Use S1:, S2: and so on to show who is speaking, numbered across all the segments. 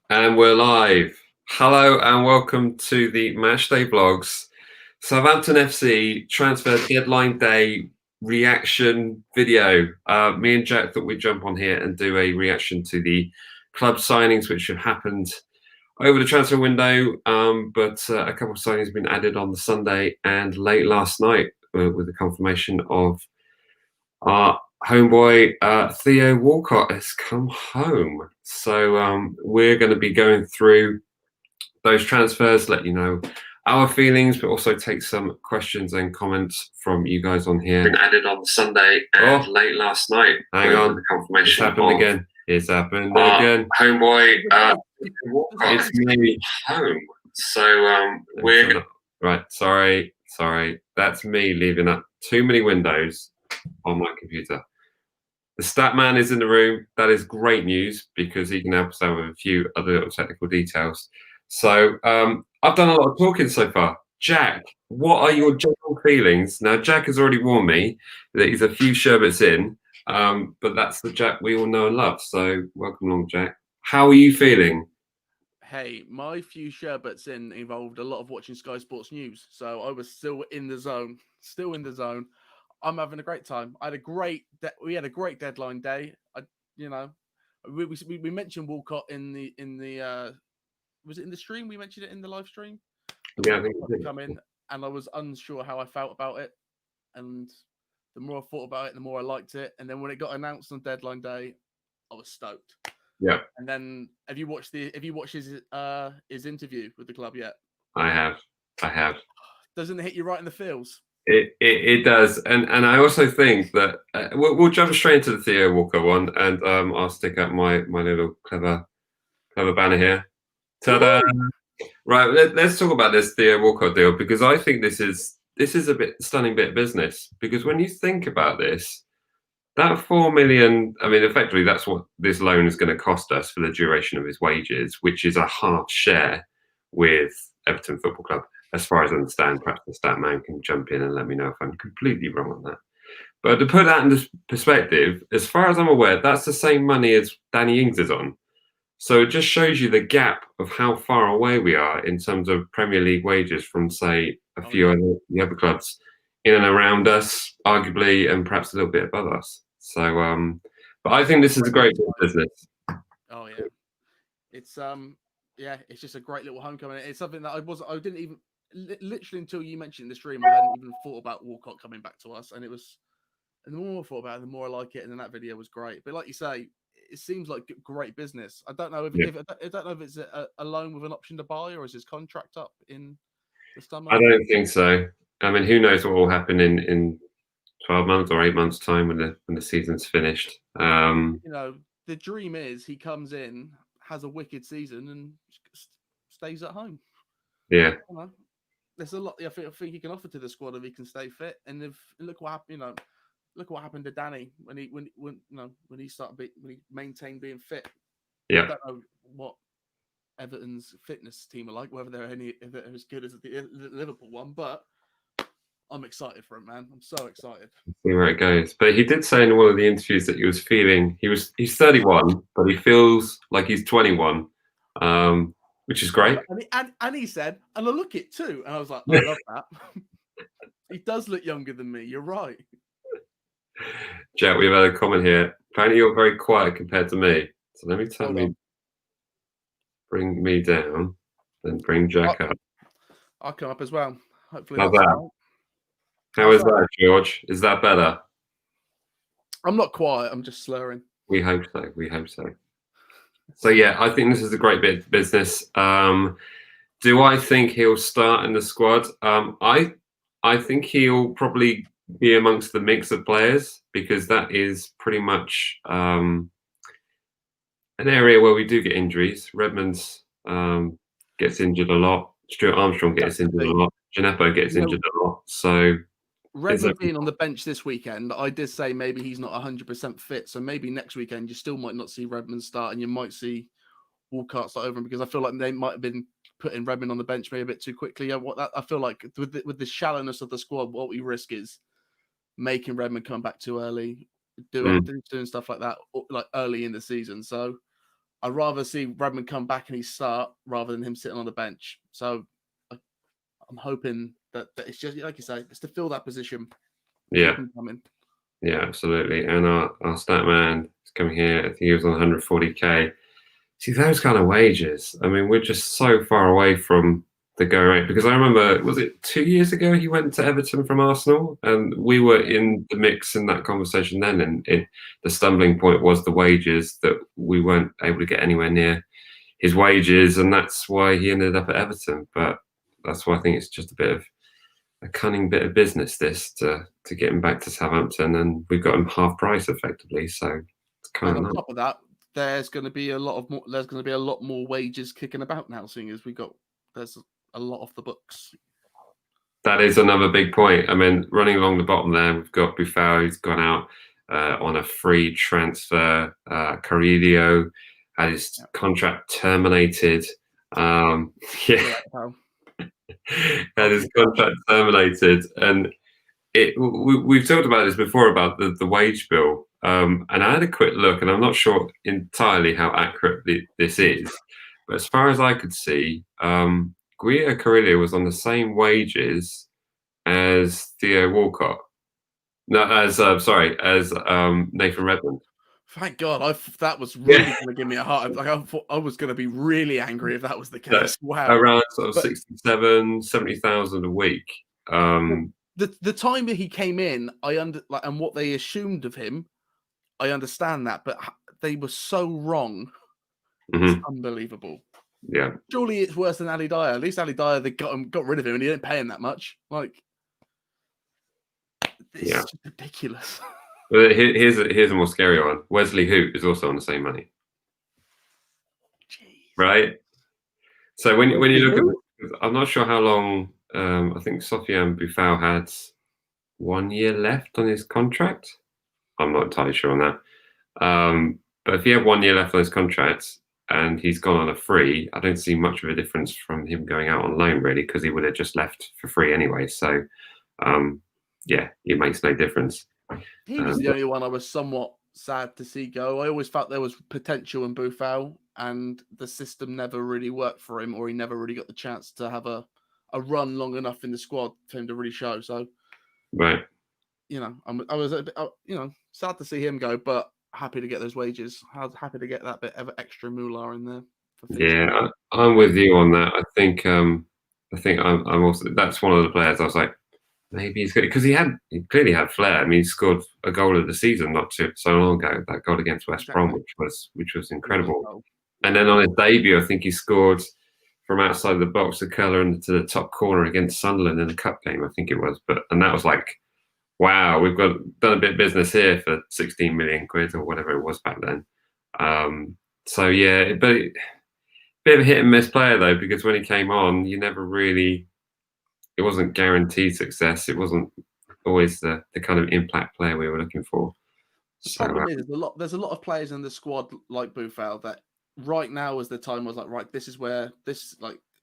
S1: And we're live. Hello and welcome to the Matchday Vlogs Southampton FC transfer deadline day reaction video. Me and Jack thought we'd jump on here and do a reaction to the club signings which have happened over the transfer window, but a couple of signings have been added on the Sunday and late last night with the confirmation of our homeboy Theo Walcott has come home. So we're going to be going through those transfers, let you know our feelings, but also take some questions and comments from you guys on here. Been added on Sunday and late last night. Hang on, the confirmation. It's happened again. It's happened again. Homeboy, it's me home. So we're right. Sorry. That's me leaving up too many windows on my computer. The stat man is in the room. That is great news because he can help us out with a few other little technical details. So I've done a lot of talking so far. Jack, what are your general feelings? Now, Jack has already warned me that he's a few sherbets in, but that's the Jack we all know and love. So welcome along, Jack. How are you feeling?
S2: Hey, my few sherbets in involved a lot of watching Sky Sports News, so I was still in the zone. I'm having a great time. We had a great deadline day. We mentioned Walcott in the was it in the stream? We mentioned it in the live stream.
S1: Yeah, I think
S2: come in, and I was unsure how I felt about it. And the more I thought about it, the more I liked it. And then when it got announced on deadline day, I was stoked.
S1: Yeah.
S2: And then have you watched his interview with the club yet?
S1: I have.
S2: Doesn't it hit you right in the feels?
S1: It does, and I also think that we'll jump straight into the Theo Walker one, and I'll stick up my little clever banner here. Ta-da! Right, let's talk about this Theo Walcott deal because I think this is a stunning bit of business because when you think about this, that 4 million, I mean, effectively that's what this loan is going to cost us for the duration of his wages, which is a half share with Everton Football Club. As far as I understand, perhaps the stat man can jump in and let me know if I'm completely wrong on that. But to put that into perspective, as far as I'm aware, that's the same money as Danny Ings is on. So it just shows you the gap of how far away we are in terms of Premier League wages from, say, a few of the other clubs in and around us, arguably, and perhaps a little bit above us. So, but I think this is a great business.
S2: Oh yeah, it's just a great little homecoming. It's something that I didn't even literally until you mentioned in the stream, I hadn't even thought about Walcott coming back to us, and the more I thought about it, the more I like it. And then that video was great. But like you say, it seems like great business. I don't know if it's a loan with an option to buy, or is his contract up in the summer?
S1: I don't think so. I mean, who knows what will happen in 12 months or 8 months' time when the season's finished.
S2: The dream is he comes in, has a wicked season, and stays at home.
S1: Yeah.
S2: There's a lot I think he can offer to the squad if he can stay fit. And look what happened. Look what happened to Danny when he maintained being fit.
S1: Yeah.
S2: I don't know what Everton's fitness team are like, whether they're as good as the Liverpool one, but I'm excited for him, man. I'm so excited.
S1: See where it goes. But he did say in one of the interviews that he was feeling he's 31, but he feels like he's 21, which is great.
S2: And he said, and I look it too, and I was like, I love that. He does look younger than me. You're right.
S1: Jack, we've had a comment here. Apparently, you're very quiet compared to me. So let me bring me down, and bring Jack up.
S2: I'll come up as well. Hopefully,
S1: how's that? How is that, George? Is that better?
S2: I'm not quiet. I'm just slurring.
S1: We hope so. We hope so. So yeah, I think this is a great bit of business. Do I think he'll start in the squad? I think he'll probably be amongst the mix of players because that is pretty much an area where we do get injuries. Redmond's gets injured a lot. Stuart Armstrong gets injured a lot. Gineppo gets injured a lot. So
S2: Redmond being on the bench this weekend, I did say maybe he's not 100% fit. So maybe next weekend you still might not see Redmond start, and you might see Walcott start over him because I feel like they might have been putting Redmond on the bench maybe a bit too quickly. I feel like with the shallowness of the squad, what we risk is making Redmond come back too early, doing stuff like that, like early in the season. So I'd rather see Redmond come back and he start rather than him sitting on the bench. So I'm hoping that it's just like you say, it's to fill that position.
S1: Yeah.
S2: Keep him coming.
S1: Yeah, absolutely. And our stat man is coming here. I think he was on 140k. See, those kind of wages. I mean, we're just so far away from the go rate, because I remember, was it 2 years ago he went to Everton from Arsenal, and we were in the mix in that conversation then, and the stumbling point was the wages, that we weren't able to get anywhere near his wages, and that's why he ended up at Everton. But that's why I think it's just a cunning bit of business, this, to get him back to Southampton, and we've got him half price effectively. So it's kind
S2: And
S1: of
S2: on top of that, there's going to be a lot more wages kicking about now, seeing as there's a lot off the books.
S1: That is another big point. I mean, running along the bottom there, we've got Boufal, who's gone out on a free transfer. Carillio had his contract terminated. Had his contract terminated, and we've talked about this before about the wage bill. And I had a quick look, and I'm not sure entirely how accurate this is, but as far as I could see, Carillio was on the same wages as Theo Walcott. No, as Nathan Redmond.
S2: Thank God! That was really going to give me a heart. Like I thought I was going to be really angry if that was the case. Wow!
S1: Around sort of 70,000 a week.
S2: The time that he came in, and what they assumed of him, I understand that, but they were so wrong. It's unbelievable.
S1: Yeah.
S2: Surely it's worse than Ali Dyer. At least Ali Dyer, they got rid of him, and he didn't pay him that much. Like, it's just ridiculous.
S1: But here's a more scary one. Wesley Hoedt is also on the same money.
S2: Jeez.
S1: Right? So when you look at, I'm not sure how long, I think Sofiane Boufal had 1 year left on his contract. I'm not entirely sure on that. But if he had 1 year left on his contract and he's gone on a free, I don't see much of a difference from him going out on loan, really, because he would have just left for free anyway. So, it makes no difference.
S2: He was the only one I was somewhat sad to see go. I always felt there was potential in Boufal, and the system never really worked for him, or he never really got the chance to have a run long enough in the squad for him to really show. So,
S1: right,
S2: I was a bit, sad to see him go, but happy to get those wages. I was happy to get that bit of extra moolah in there.
S1: Yeah, I'm with you on that. I think I'm also, that's one of the players I was like, maybe he's good, because he clearly had flair. I mean, he scored a goal of the season not so long ago. That goal against West Brom, which was incredible. And then on his debut, I think he scored from outside the box, the curler into the top corner against Sunderland in the cup game, I think it was. And that was like, wow, we've done a bit of business here for 16 million quid or whatever it was back then. So yeah, but bit of a hit and miss player though, because when he came on, you never really. It wasn't guaranteed success. It wasn't always the kind of impact player we were looking for.
S2: The problem is there's a lot of players in the squad like Boufal that right now is the time was like, right, this is where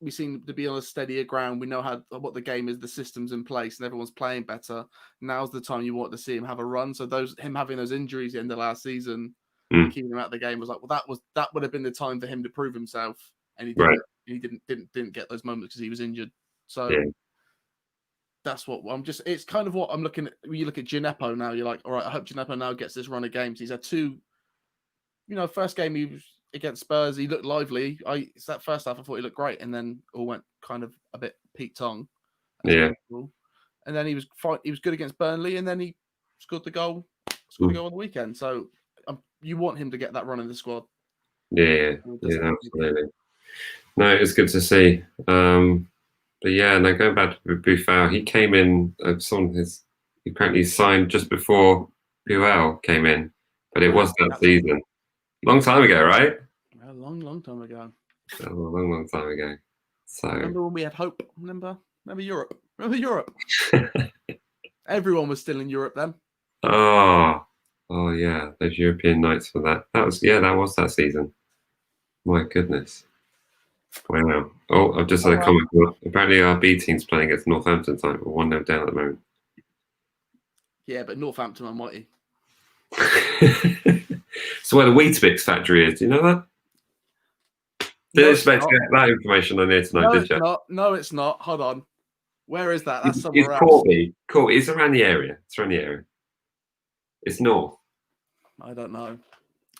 S2: we seem to be on a steadier ground. We know what the game is, the system's in place, and everyone's playing better. Now's the time you want to see him have a run. So him having those injuries at the end of last season, keeping him out of the game was like, well, that would have been the time for him to prove himself, and he didn't. Right. He didn't get those moments because he was injured. So. Yeah. That's what it's kind of what I'm looking at. When you look at Gineppo now, you're like, all right, I hope Gineppo now gets this run of games. He's had two, first game he was against Spurs, he looked lively. It's that first half, I thought he looked great, and then all went kind of a bit Pete Tong.
S1: Yeah.
S2: And then he was good against Burnley, and then he scored the goal on the weekend. So you want him to get that run in the squad.
S1: Yeah, absolutely. No, it's good to see. But yeah, no, going back to Boufal, he came in, he apparently signed just before Boufal came in, but it was that season. Long time ago, right?
S2: A long time ago.
S1: A long time ago. So
S2: remember when we had hope? Remember Europe? Remember Europe? Everyone was still in Europe then.
S1: Oh yeah, those European nights for that. That was that season. My goodness. Wow. Oh, I've just had a comment. Apparently our B team's playing against Northampton tonight. We're 1-0 down at the moment.
S2: Yeah, but Northampton are mighty.
S1: So where the Weetabix factory is, do you know that? Didn't
S2: it's
S1: expect
S2: not.
S1: to get that information on here tonight,
S2: No,
S1: did
S2: it's
S1: you?
S2: not. No, it's not. Hold on. Where is that? That's
S1: It's
S2: somewhere else.
S1: Corby. Cool. It's around the area. It's around the area. It's north.
S2: I don't know.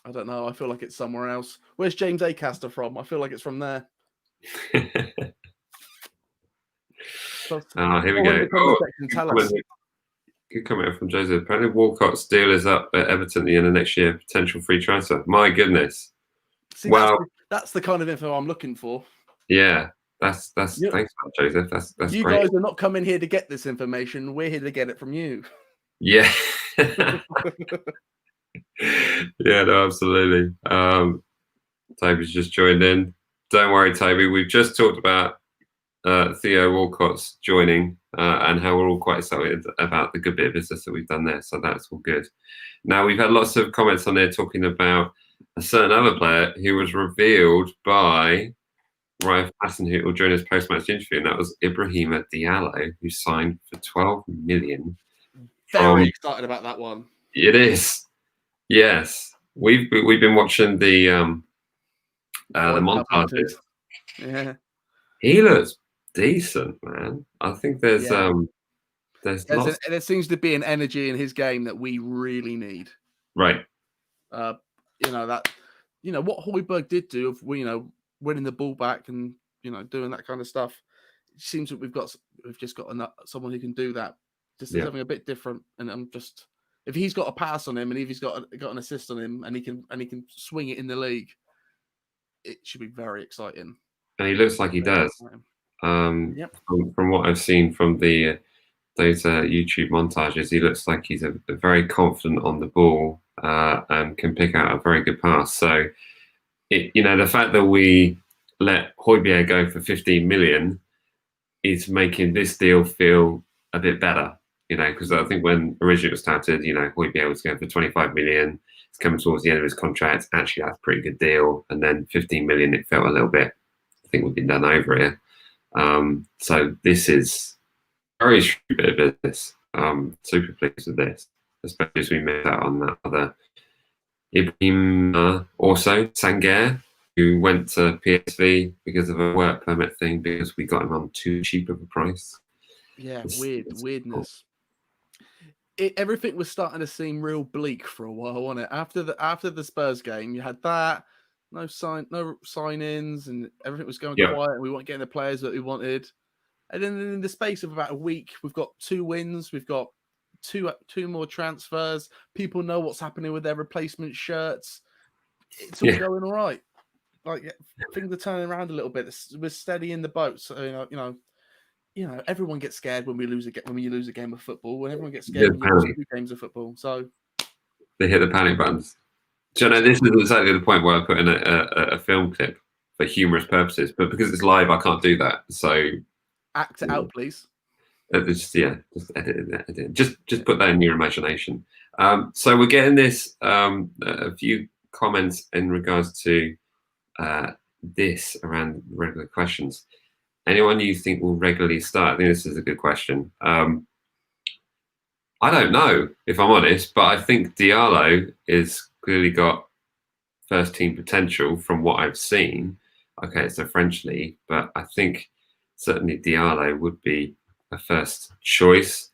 S2: I don't know. I feel like it's somewhere else. Where's James Acaster from? I feel like it's from there.
S1: Here we
S2: Someone in
S1: go.
S2: the comment section, tell us.
S1: Good comment from Joseph. Apparently, Walcott's deal is up at Everton at the end of next year. Potential free transfer. My goodness.
S2: See,
S1: Well,
S2: that's the kind of info I'm looking for.
S1: Yeah, that's thanks, Joseph. That's
S2: you
S1: great.
S2: guys are not coming here to get this information. We're here to get it from you.
S1: Yeah. Yeah, no, absolutely. Toby's just joined in. Don't worry, Toby. We've just talked about Theo Walcott's joining and how we're all quite excited about the good bit of business that we've done there. So that's all good. Now, we've had lots of comments on there talking about a certain other player who was revealed by Ryan Hassan, who will join his post-match interview, and that was Ibrahima Diallo, who signed for 12 million.
S2: Very excited about that one.
S1: It is. Yes. We've been watching the montages.
S2: Yeah.
S1: He looks decent, man. I think there's lots.
S2: There seems to be an energy in his game that we really need.
S1: Right.
S2: What Hojbjerg did do of winning the ball back and doing that kind of stuff. It seems that we've just got someone who can do that. Just something a bit different. And I'm just, if he's got a pass on him and if he's got an assist on him and he can swing it in the league, it should be very exciting.
S1: And he looks like he does. From what I've seen from those YouTube montages, he looks like he's a very confident on the ball and can pick out a very good pass. So, the fact that we let Hojbjerg go for 15 million is making this deal feel a bit better. Because I think when originally it was touted, Hojbjerg was going for 25 million. It's coming towards the end of his contract. Actually, that's a pretty good deal. And then 15 million, it felt a little bit, I think we've been done over here. So this is a very shrewd bit of business. Super pleased with this, especially as we missed out on that other Ibrahim, also Sangaré, who went to PSV because of a work permit thing, because we got him on too cheap of a price.
S2: Yeah, weirdness. Everything was starting to seem real bleak for a while, wasn't it? After the Spurs game, you had that, no sign-ins, and everything was going quiet, and we weren't getting the players that we wanted. And then in the space of about a week, we've got 2 wins, we've got two more transfers. People know what's happening with their replacement shirts. It's all going all right. Like things are turning around a little bit. We're steady in the boat. So everyone gets scared when we lose a game of football, and everyone gets scared when you lose 2 games of football. So
S1: they hit the panic buttons. So this is exactly the point where I put in a film clip for humorous purposes, but because it's live, I can't do that. So
S2: act it out, please.
S1: Just edit it. Just put that in your imagination. So we're getting this a few comments in regards to this around regular questions. Anyone you think will regularly start? I think this is a good question. I don't know, if I'm honest, but I think Diallo is clearly got first team potential from what I've seen. Okay, it's a French league, but I think certainly Diallo would be a first choice.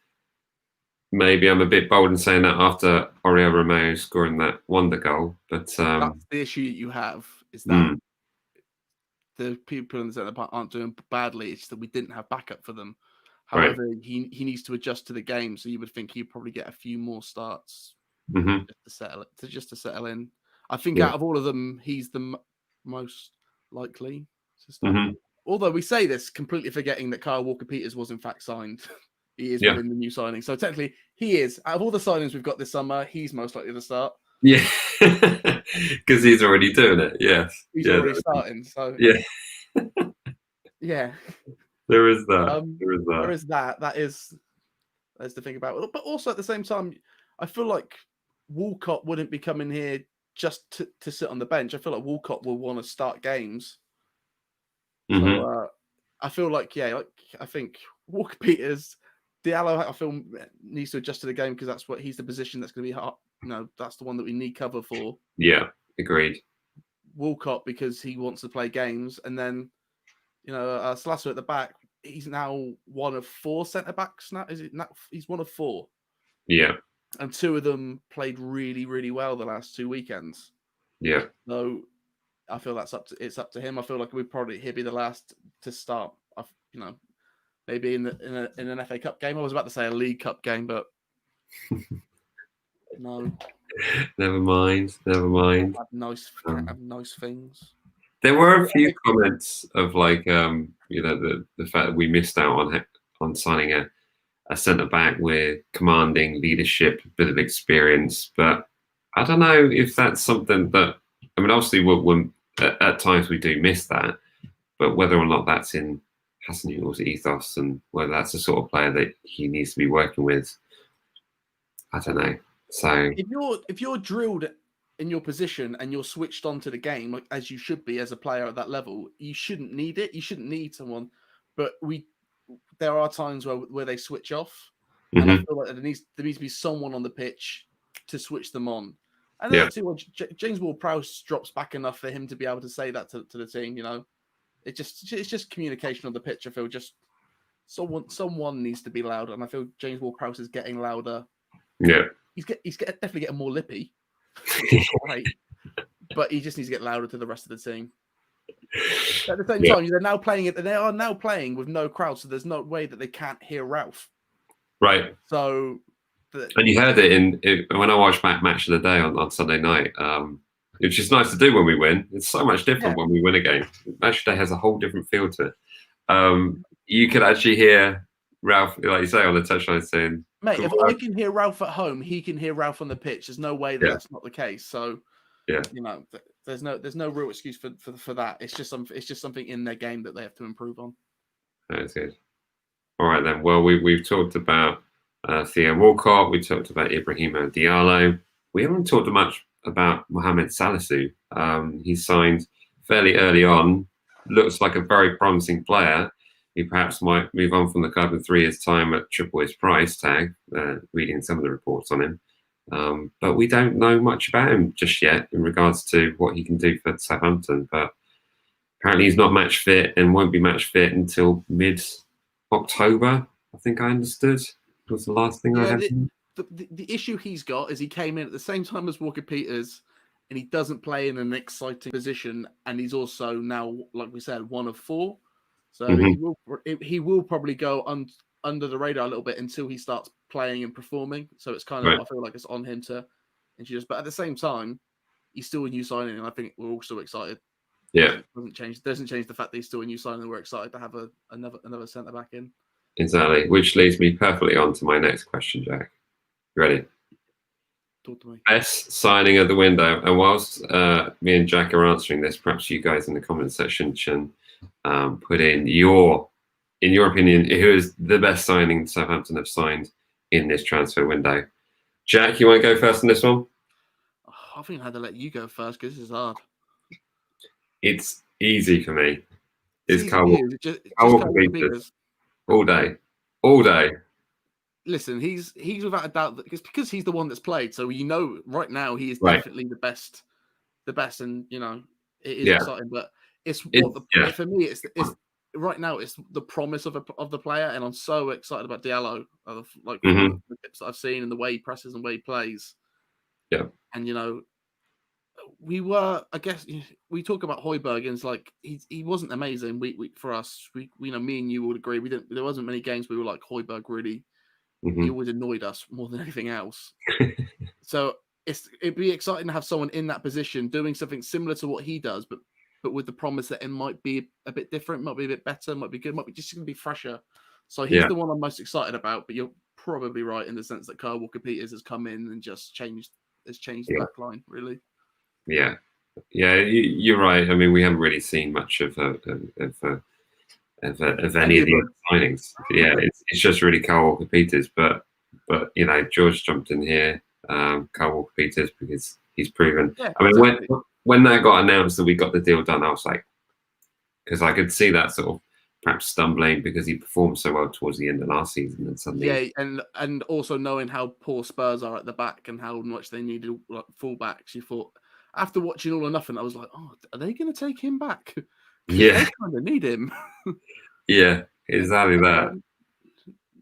S1: Maybe I'm a bit bold in saying that after Oriol Romeu scoring that wonder goal, but
S2: that's the issue you have, is that the people in the centre part aren't doing badly. It's that we didn't have backup for them. However, he needs to adjust to the game, so you would think he'd probably get a few more starts just to settle in. I think out of all of them, he's the most likely to start. Although we say this, completely forgetting that Kyle Walker-Peters was in fact signed. He is within the new signing. So technically, he is. Out of all the signings we've got this summer, he's most likely to start.
S1: Yeah, because he's already doing it. Yes.
S2: He's already starting. So yeah.
S1: There is that.
S2: There is that. There's the thing about it. But also at the same time, I feel like Walcott wouldn't be coming here just to sit on the bench. I feel like Walcott will want to start games. So I feel like, I think Walker-Peters, Diallo, I feel needs to adjust to the game because he's the position that's going to be hard. That's the one that we need cover for.
S1: Yeah, agreed.
S2: Walcott because he wants to play games, and then Salisu at the back. He's now one of 4 centre backs. Now is it? Now, he's one of 4.
S1: Yeah.
S2: And 2 of them played really, really well the last 2 weekends.
S1: Yeah.
S2: So I feel it's up to him. I feel like he'll be the last to start. Maybe in an FA Cup game. I was about to say a League Cup game, but no.
S1: Never mind.
S2: Nice things.
S1: There were a few comments of like, the fact that we missed out on signing a centre back with commanding leadership, a bit of experience, but I don't know if that's something that, I mean, obviously at times we do miss that, but whether or not that's in Hasenhutl's ethos and whether that's the sort of player that he needs to be working with, I don't know. So
S2: if you're drilled in your position and you're switched on to the game, like as you should be as a player at that level, you shouldn't need it. You shouldn't need someone, but there are times where they switch off, and I feel like there needs to be someone on the pitch to switch them on. And then James Ward-Prowse drops back enough for him to be able to say that to the team. It's just communication on the pitch. I feel just someone needs to be loud, and I feel James Ward-Prowse is getting louder.
S1: Yeah,
S2: he's definitely getting more lippy. Right, but he just needs to get louder to the rest of the team. At the same time, they are now playing with no crowd, so there's no way that they can't hear Ralph.
S1: Right.
S2: So,
S1: and you heard it when I watched Match of the Day on Sunday night, which is nice to do when we win. It's so much different when we win a game. Match of the Day has a whole different feel to it. You could actually hear Ralph, like you say, on the touchline saying,
S2: "Mate, if I can hear Ralph at home, he can hear Ralph on the pitch." There's no way that's not the case. So, there's no real excuse for that. It's just something in their game that they have to improve on.
S1: That's good. All right then. Well, we've talked about Theo Walcott. We talked about Ibrahima Diallo. We haven't talked much about Mohamed Salisu. He signed fairly early on. Looks like a very promising player. He perhaps might move on from the club in 3 years' time at triple his price tag, reading some of the reports on him. But we don't know much about him just yet in regards to what he can do for Southampton. But apparently he's not match fit and won't be match fit until mid-October, I think I understood. Was the last thing I had.
S2: The issue he's got is he came in at the same time as Walker-Peters, and he doesn't play in an exciting position, and he's also now, like we said, one of 4. So he will probably go under the radar a little bit until he starts playing and performing. So it's kind of I feel like it's on him to introduce. But at the same time, he's still a new signing, and I think we're all still excited.
S1: Yeah,
S2: it doesn't change the fact that he's still a new signing. We're excited to have another centre back in.
S1: Exactly, which leads me perfectly on to my next question, Jack. You ready?
S2: Talk to me.
S1: Best signing of the window. And whilst me and Jack are answering this, perhaps you guys in the comment section can put in your opinion, who is the best signing Southampton have signed in this transfer window. Jack, you want to go first on this one?
S2: I think I had to let you go first because this is hard.
S1: It's easy for me. It's Carl
S2: Walker-Peters.
S1: All day.
S2: Listen, he's without a doubt because he's the one that's played. So right now he is definitely the best, and it is exciting. But for me, it's right now it's the promise of the player, and I'm so excited about Diallo. The clips that I've seen and the way he presses and the way he plays.
S1: Yeah,
S2: and we talk about Hojbjerg, and it's like he wasn't amazing. For us, me and you would agree. There wasn't many games we were like Hojbjerg really. He always annoyed us more than anything else. So it'd be exciting to have someone in that position doing something similar to what he does, but with the promise that it might be a bit different, might be a bit better, might be good, might be just going to be fresher. So he's the one I'm most excited about. But you're probably right in the sense that Carl Walker-Peters has come in and just changed the back line, really.
S1: Yeah, you're right. I mean, we haven't really seen much of any of the signings. Yeah, it's just really Carl Walker-Peters. But George jumped in here, Carl Walker-Peters, because he's proven.
S2: Yeah,
S1: I mean, when that got announced that we got the deal done, I was like, because I could see that sort of perhaps stumbling because he performed so well towards the end of last season, and suddenly and
S2: also knowing how poor Spurs are at the back and how much they needed fullbacks, you thought after watching All or Nothing, I was like, oh, are they going to take him back?
S1: Yeah,
S2: they kind of need him.
S1: yeah, exactly that.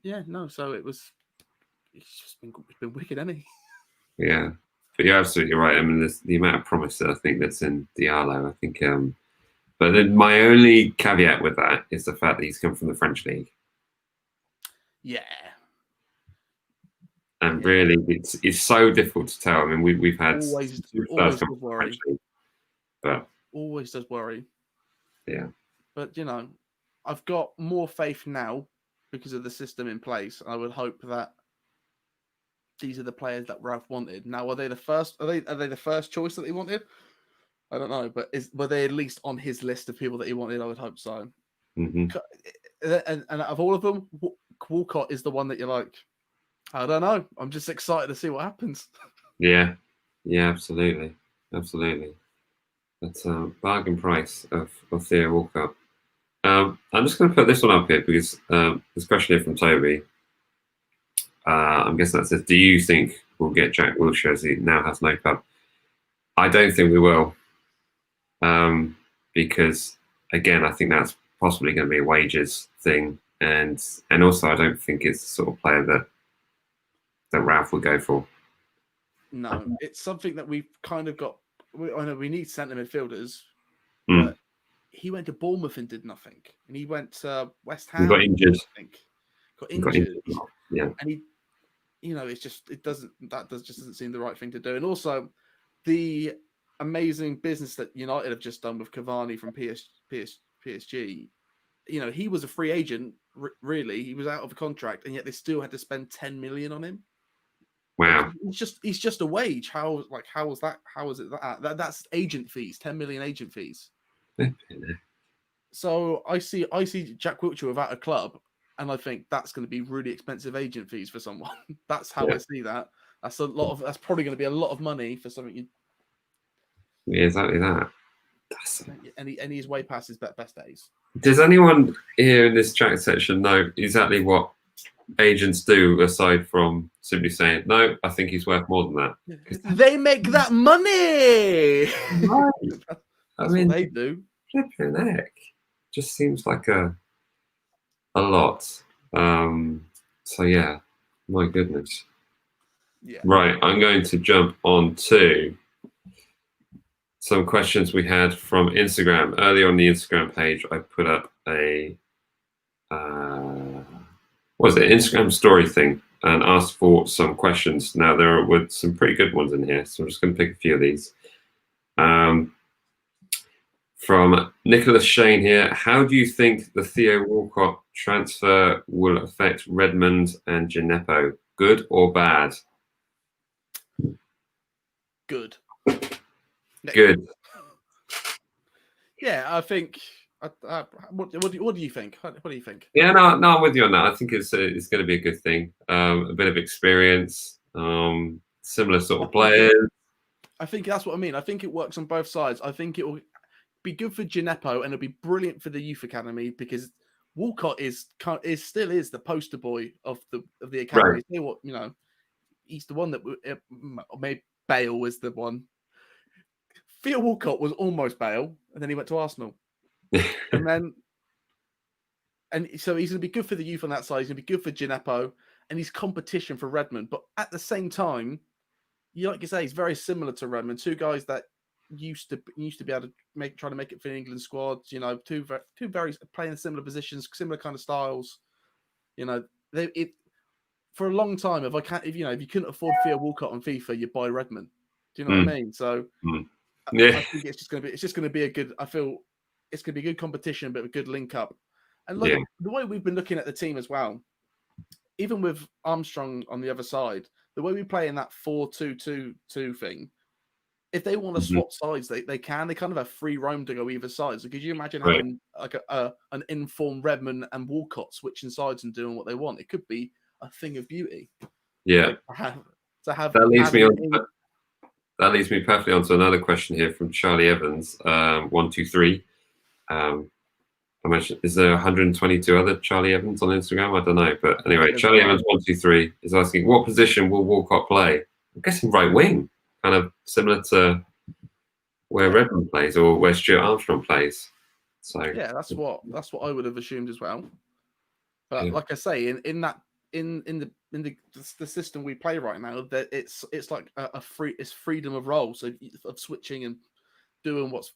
S2: Yeah, no. So it's just been wicked, hasn't he?
S1: Yeah, but you're absolutely right. I mean, the amount of promise that I think that's in Diallo. I think, but then my only caveat with that is the fact that he's come from the French league.
S2: Yeah.
S1: And really, it's so difficult to tell. I mean, we've had
S2: always does worry.
S1: But
S2: always does worry.
S1: Yeah.
S2: But I've got more faith now because of the system in place. I would hope that these are the players that Ralph wanted. Now, are they the first? Are they the first choice that he wanted? I don't know, but were they at least on his list of people that he wanted? I would hope so.
S1: Mm-hmm.
S2: And out of all of them, Walcott is the one that you're like, I don't know. I'm just excited to see what happens.
S1: Yeah, absolutely. That's a bargain price of Theo Walcott. I'm just going to put this one up here because this question here from Toby. I'm guessing that says, do you think we'll get Jack Wilshere as he now has no club? I don't think we will. Because, again, I think that's possibly going to be a wages thing. And also, I don't think it's the sort of player that Ralph would go for.
S2: No, it's something that we've kind of got. I know we need centre midfielders, but he went to Bournemouth and did nothing, and he went to West Ham.
S1: He got injured.
S2: Got injured.
S1: Yeah,
S2: and he, it's just doesn't seem the right thing to do. And also, the amazing business that United have just done with Cavani from PSG. He was a free agent. Really, he was out of a contract, and yet they still had to spend 10 million on him.
S1: Wow.
S2: He's just a wage. How is that? How is it that's agent fees, 10 million agent fees. So I see Jack Wilshere without a club, and I think that's going to be really expensive agent fees for someone. That's how I see that. That's probably going to be a lot of money for something.
S1: Yeah, exactly that.
S2: And he's way past his best days. Does
S1: anyone here in this chat section know exactly what agents do aside from simply saying, no, I think he's worth more than that?
S2: They make that money.
S1: Right.
S2: That's what they do.
S1: Flipping heck. Just seems like a lot. So yeah, my goodness.
S2: Yeah.
S1: Right, I'm going to jump on to some questions we had from Instagram. Earlier on the Instagram page, I put up a Instagram story thing and asked for some questions. Now there were some pretty good ones in here, so I'm just going to pick a few of these. From Nicholas Shane here, how do you think the Theo Walcott transfer will affect Redmond and Gineppo? Good or bad?
S2: Good.
S1: Good.
S2: Yeah, I think. What do you think? What do you think?
S1: Yeah, no, I'm with you on that. I think it's going to be a good thing. A bit of experience, similar sort of players.
S2: I think that's what I mean. I think it works on both sides. I think it will be good for Gineppo and it'll be brilliant for the youth academy because Walcott still is the poster boy of the academy. Right. He's the one that maybe Bale was the one. Theo Walcott was almost Bale, and then he went to Arsenal. and so he's going to be good for the youth on that side. He's going to be good for Gineppo, and he's competition for Redmond. But at the same time, like you say, he's very similar to Redmond. Two guys that used to be able to try to make it for the England squad. Two very playing similar positions, similar kind of styles. For a long time, if you couldn't afford Theo Walcott on FIFA, you buy Redmond. Do you know what I mean? So.
S1: Yeah.
S2: I think it's just going to be a good. I feel it's going to be a good competition, but a good link up. And the way we've been looking at the team as well, even with Armstrong on the other side, the way we play in that 4-2-2-2 thing, if they want to swap sides, they can. They kind of have free roam to go either side. So could you imagine having like an informed Redmond and Walcott switching sides and doing what they want? It could be a thing of beauty.
S1: Yeah. That leads me perfectly on to another question here from Charlie Evans, 123. I mentioned, is there 122 other Charlie Evans on Instagram? I don't know, but anyway, Charlie Evans 123 is asking, what position will Walcott play? I'm guessing right wing, kind of similar to where Redmond plays or where Stuart Armstrong plays. So
S2: yeah, that's what I would have assumed as well. But
S1: yeah.
S2: like I say, in the system we play right now, that it's like it's freedom of role, so of switching and doing what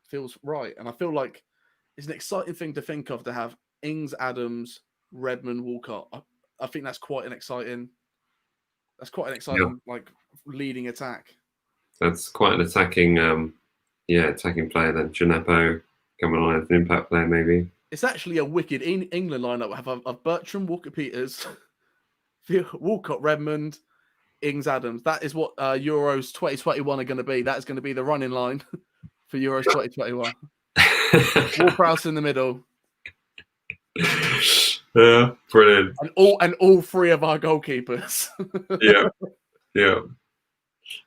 S2: feels right. And I feel like it's an exciting thing to think of, to have Ings, Adams, Redmond, Walcott. I think that's quite an exciting like leading attack.
S1: That's quite an attacking attacking player then. Gineppo coming on as an impact player maybe.
S2: It's actually a wicked England lineup. We have of Bertram, Walker-Peters, Walcott, Redmond, Ings, Adams. That is what Euros 2021 are going to be. That is going to be the running line for Euros 2021. Ward-Prowse in the middle.
S1: Yeah, brilliant.
S2: And all three of our goalkeepers.
S1: Yeah.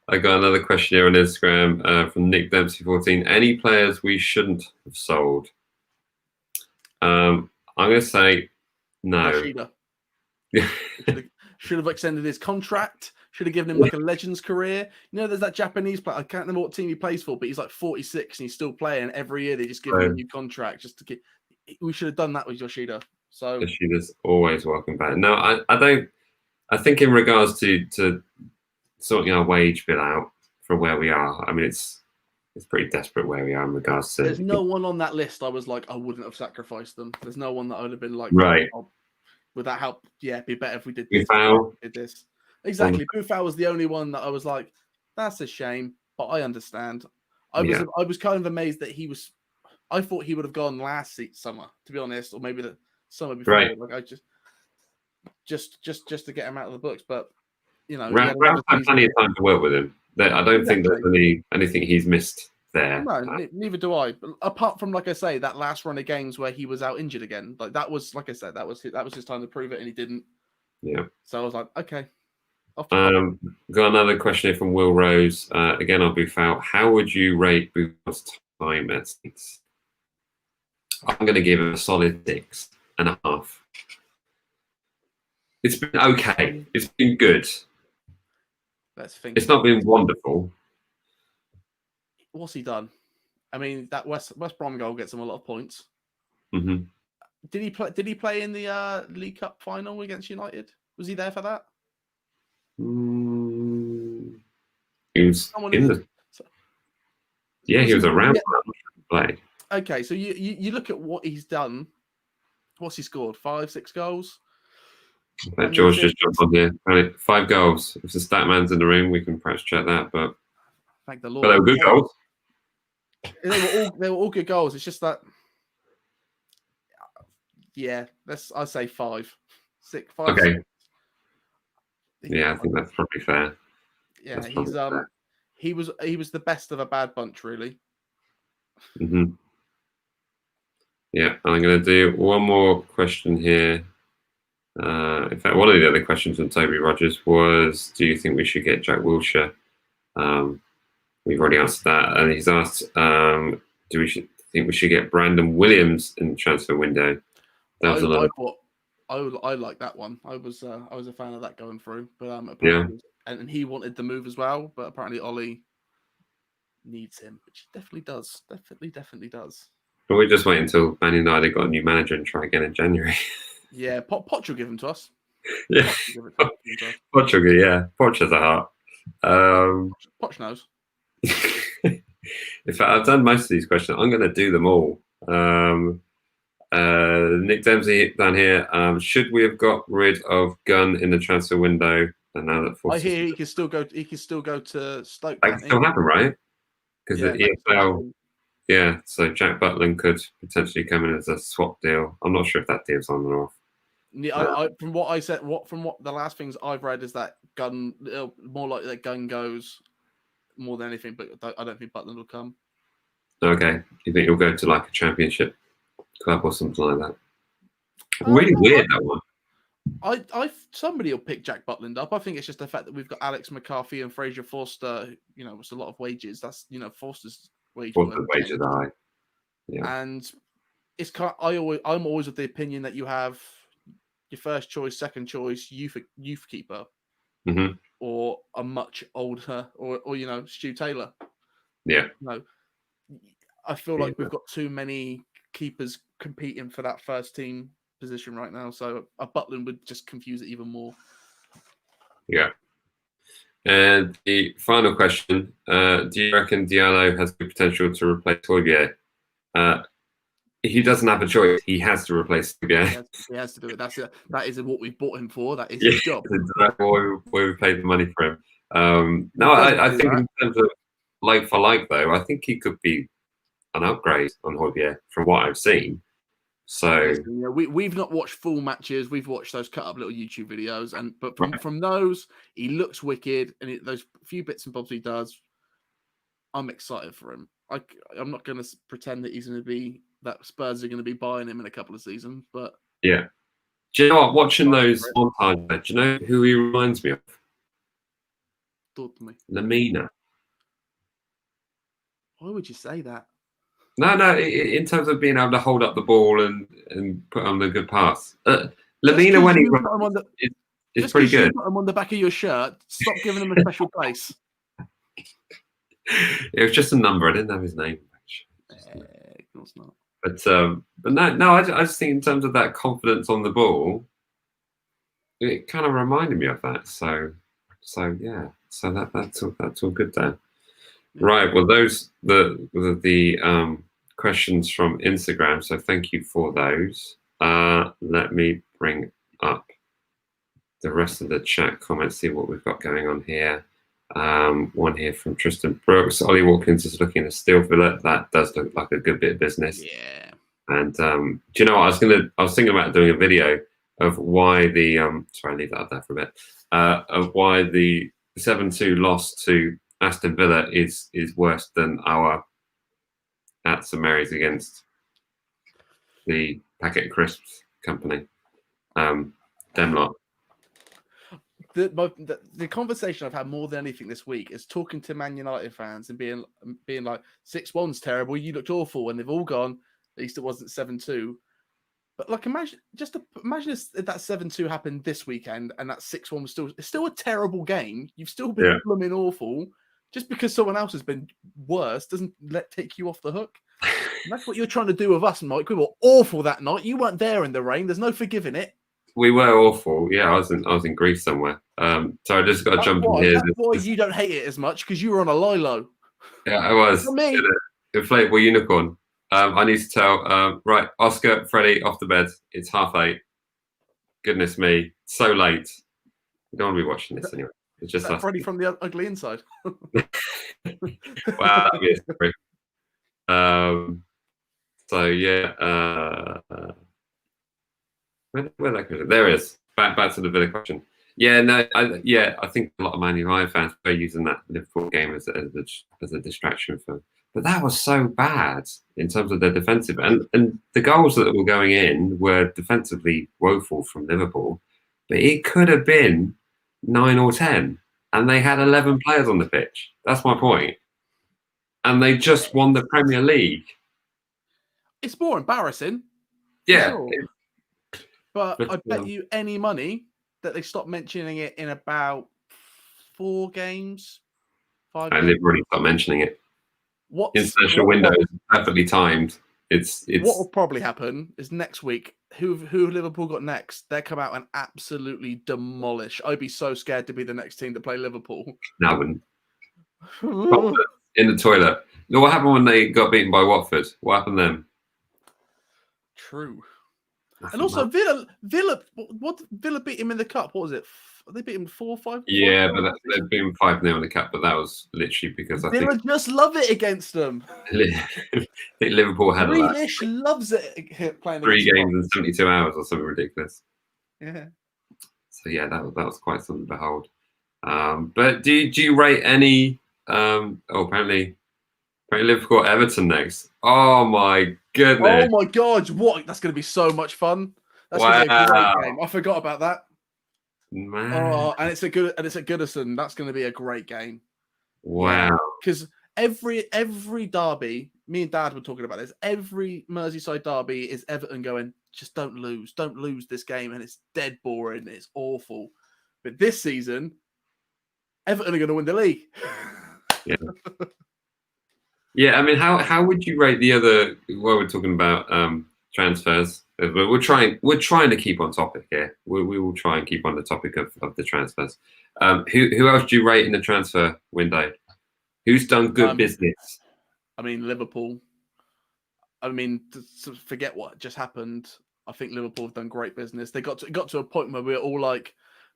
S1: I got another question here on Instagram from Nick Dempsey14. Any players we shouldn't have sold? I'm going to say no.
S2: Should have extended his contract. Should have given him like a Legends career. You know, there's that Japanese player. I can't remember what team he plays for, but he's like 46 and he's still playing. Every year they just give him a new contract just to get. We should have done that with Yoshida. So
S1: Yoshida's always welcome back. No, I don't. I think in regards to sorting our wage bill out for where we are, I mean it's pretty desperate where we are in regards to.
S2: There's no one on that list I was like, I wouldn't have sacrificed them. There's no one that I would have been like,
S1: right.
S2: Oh, would that help? Yeah, it'd be better if we did
S1: this.
S2: Exactly. Boufal was the only one that I was like, that's a shame, but I understand. I was kind of amazed that he was. I thought he would have gone last summer, to be honest, or maybe the summer before.
S1: Right.
S2: Like I just to get him out of the books, but you know,
S1: Ralph had plenty of time to work with him. I don't think there's anything he's missed there.
S2: No, neither do I. But apart from, like I say, that last run of games where he was out injured again, like that was, like I said, that was his time to prove it, and he didn't.
S1: Yeah.
S2: So I was like, okay.
S1: Got another question here from Will Rose. Again on Boufal. How would you rate Boufal's time at Saints? I'm going to give him a solid 6.5. It's been okay. It's been good.
S2: Let's think.
S1: It's not been wonderful.
S2: What's he done? I mean, that West Brom goal gets him a lot of points.
S1: Mm-hmm.
S2: Did he play in the League Cup final against United? Was he there for that?
S1: He was in the. Yeah, he was around for that play.
S2: Okay, so you look at what he's done. What's he scored? 5, 6 goals?
S1: George just jumped on here. 5 goals. If the stat man's in the room, we can perhaps check that. But
S2: thank the Lord.
S1: But they were good goals.
S2: They were all good goals. It's just that. Yeah, I'd say 5, 6, 5.
S1: Okay.
S2: 6.
S1: Yeah, I think that's probably fair.
S2: Yeah, he was the best of a bad bunch, really.
S1: Mm-hmm. Yeah, I'm going to do one more question here. In fact, one of the other questions from Toby Rogers was, do you think we should get Jack Wilshere? We've already answered that. And he's asked, think we should get Brandon Williams in the transfer window?
S2: I like that one. I was a fan of that going through. But and he wanted the move as well, but apparently Ollie needs him, which he definitely does. Definitely does.
S1: But we just wait until Man United got a new manager and try again in January.
S2: Yeah, Poch will give him to us.
S1: Yeah, Poch will give, yeah. Poch has a heart.
S2: Poch knows.
S1: In fact, I've done most of these questions. I'm going to do them all. Nick Dempsey down here. Should we have got rid of Gunn in the transfer window? And now that
S2: I hear he can still go. He can still go to Stoke.
S1: That can still happen, right? Because the EFL. Yeah, so Jack Butland could potentially come in as a swap deal. I'm not sure if that deal's on or off.
S2: Yeah, from what I said, from what the last things I've read is that Gunn, more likely that Gunn goes more than anything, but I don't think Butland will come.
S1: Okay, you think he'll go to like a championship club or something like that? Really weird, that one.
S2: Somebody will pick Jack Butland up. I think it's just the fact that we've got Alex McCarthy and Fraser Forster. You know, it's a lot of wages. That's Forster's wages are high.
S1: Yeah,
S2: and it's I'm always of the opinion that you have your first choice, second choice, youth keeper,
S1: mm-hmm.
S2: or a much older, or Stu Taylor.
S1: Yeah.
S2: No, I feel like we've got too many keepers competing for that first team position right now. So a Butland would just confuse it even more.
S1: Yeah. And the final question: do you reckon Diallo has the potential to replace Hojbjerg? He doesn't have a choice. He has to replace Hojbjerg.
S2: He has to do it. That is what we've bought him for. That is
S1: Yeah,
S2: his job.
S1: that's why we paid the money for him. No, I think in terms of like for like, though, I think he could be an upgrade on Hojbjerg from what I've seen. So
S2: we've not watched full matches. We've watched those cut up little YouTube videos, but from those, he looks wicked, and those few bits and bobs he does, I'm excited for him. I'm not going to pretend that he's going to be that Spurs are going to be buying him in a couple of seasons, but
S1: yeah. Do you know what? Watching those montages, do you know who he reminds me of?
S2: Talk to me.
S1: Lamina.
S2: Why would you say that?
S1: No. In terms of being able to hold up the ball and put on the good pass, Lamina when he runs is pretty good.
S2: Put him on the back of your shirt. Stop giving him a special place.
S1: It was just a number. I didn't have his name.
S2: Of course not.
S1: But no. I just think in terms of that confidence on the ball, it kind of reminded me of that. So yeah. So that's all good there. Right. Well, those the questions from Instagram. So thank you for those. Let me bring up the rest of the chat comments. See what we've got going on here. One here from Tristan Brooks. Ollie Watkins is looking at Steel Villa. That does look like a good bit of business.
S2: Yeah.
S1: And do you know what? I was thinking about doing a video of why the sorry, leave that up there for a bit. Of why the 7-2 loss to Aston Villa is worse than our at St Mary's against the Packet Crisps company. Demlot.
S2: The conversation I've had more than anything this week is talking to Man United fans and being like 6-1's terrible. You looked awful, and they've all gone. At least it wasn't 7-2. But like, imagine if that 7-2 happened this weekend and that 6-1 was still a terrible game. You've still been blooming awful. Just because someone else has been worse doesn't take you off the hook. And that's what you're trying to do with us, Mike. We were awful that night. You weren't there in the rain. There's no forgiving it.
S1: We were awful. Yeah, I was in Greece somewhere. So I just got to jump in here.
S2: That's why you don't hate it as much, because you were on a Lilo.
S1: Yeah, I was.
S2: For me.
S1: Inflatable unicorn. I need to tell. Right, Oscar, Freddie, off to bed. It's 8:30. Goodness me, so late. We don't want to be watching this anyway. It's just
S2: Freddie from the ugly inside.
S1: Wow, that'd be a story. So yeah, where that goes? There it is. Back to the Villa question. Yeah, no, I think a lot of Man United fans were using that Liverpool game as a distraction for. But that was so bad in terms of their defensive, and the goals that were going in were defensively woeful from Liverpool. But it could have been 9 or 10, and they had 11 players on the pitch. That's my point. And they just won the Premier League.
S2: It's more embarrassing.
S1: Yeah.
S2: Sure. But I bet you any money that they stopped mentioning it in about 4 games. 5 games.
S1: And they've already stopped mentioning it. International window is perfectly timed. It's
S2: what will probably happen is next week. Who Liverpool got next? They come out and absolutely demolish. I'd be so scared to be the next team to play Liverpool.
S1: Navan. In the toilet. What happened when they got beaten by Watford? What happened then?
S2: True. And also Villa beat him in the cup. What was it? They beat him 4-5.
S1: Yeah, but they beat him 5-0 in the cup. But that was literally because
S2: Villa just love it against them.
S1: I think Liverpool had
S2: Grealish loves it playing
S1: 3 games in 72 hours or something ridiculous.
S2: Yeah.
S1: So yeah, that was quite something to behold. But do you rate any? Apparently Liverpool Everton next. Oh my goodness!
S2: Oh my god! What? That's going to be so much fun. That's going to be a great game. I forgot about that.
S1: Man.
S2: Oh, and it's at Goodison. That's going to be a great game.
S1: Wow.
S2: Because every derby, me and Dad were talking about this. Every Merseyside derby is Everton going, just don't lose this game, and it's dead boring. It's awful. But this season, Everton are going to win the league.
S1: Yeah. Yeah, I mean, how would you rate the other? While we're talking about transfers, we're trying to keep on topic here. We will try and keep on the topic of the transfers. Who else do you rate in the transfer window? Who's done good business?
S2: I mean, Liverpool. I mean, to forget what just happened. I think Liverpool have done great business. They got to a point where we were all like,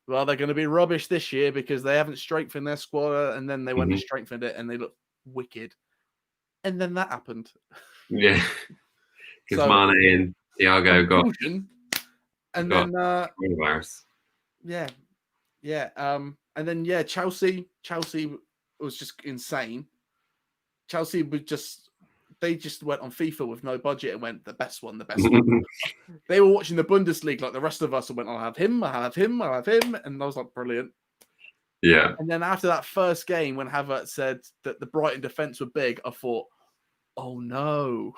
S2: well, they're going to be rubbish this year because they haven't strengthened their squad, and then they went and strengthened it, and they look wicked. And then that happened.
S1: Yeah, because Mane and Thiago got
S2: and then
S1: coronavirus.
S2: Yeah. And then Chelsea was just insane. Chelsea they just went on FIFA with no budget and went the best one. They were watching the Bundesliga like the rest of us and went, I'll have him. And I was like, brilliant.
S1: Yeah.
S2: And then after that first game, when Hoedt said that the Brighton defense were big, I thought, oh no.